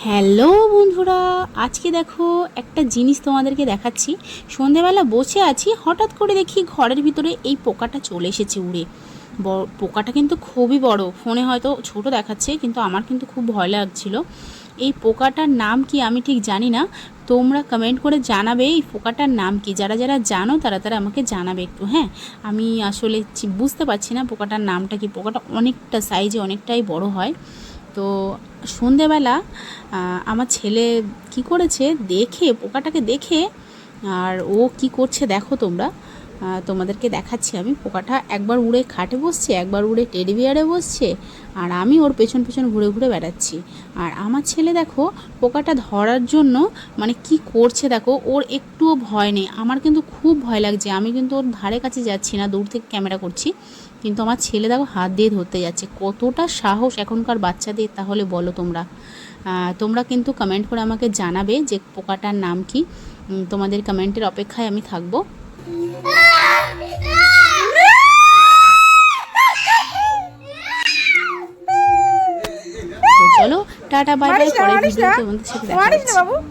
Hello বন্ধুরা, আজকে দেখো একটা জিনিস তোমাদেরকে দেখাচ্ছি। সন্ধেবেলা বসে আছি, হঠাৎ করে দেখি ঘরের ভিতরে এই পোকাটা চলে এসেছে উড়ে। পোকাটা কিন্তু খুবই বড়, ফোনে হয়তো ছোট দেখাচ্ছে কিন্তু আমার কিন্তু খুব ভয় লাগছিল। এই পোকাটার নাম কি আমি ঠিক জানি না, তোমরা কমেন্ট করে জানাবে এই পোকাটার নাম কি। যারা যারা জানো তারা তারা আমাকে জানাবে একটু। হ্যাঁ, আমি আসলে বুঝতে পারছি না পোকাটার নামটা কি। পোকাটা অনেকটা সাইজে অনেকটাই বড় হয়। তো সন্ধেবেলা আমার ছেলে কি করেছে, দেখে পোকাটাকে দেখে, আর ও কি করছে দেখো তোমরা, তোমাদেরকে দেখাচ্ছি আমি। পোকাটা একবার উড়ে খাটে বসছে, একবার উড়ে টেডি বিয়ারে বসছে, আর আমি ওর পেছন পেছন ঘুরে ঘুরে বেড়াচ্ছি। আর আমার ছেলে দেখো পোকাটা ধরার জন্য মানে কি করছে দেখো, ওর একটুও ভয় নেই। আমার কিন্তু খুব ভয় লাগছে, আমি কিন্তু ওর ধারে কাছে যাচ্ছি না, দূর থেকে ক্যামেরা করছি। কিন্তু আমার ছেলে দেখো হাত দিয়ে ধরতে যাচ্ছে। কতটা সাহস এখনকার বাচ্চাদের তাহলে বলো তোমরা। তোমরা কিন্তু কমেন্ট করে আমাকে জানাবে যে পোকাটার নাম কি। তোমাদের কমেন্টের অপেক্ষায় আমি থাকবো। তো চলো, টাটা বাই বাই, পরের ভিডিওতে তোমাদের সাথে দেখা হচ্ছে।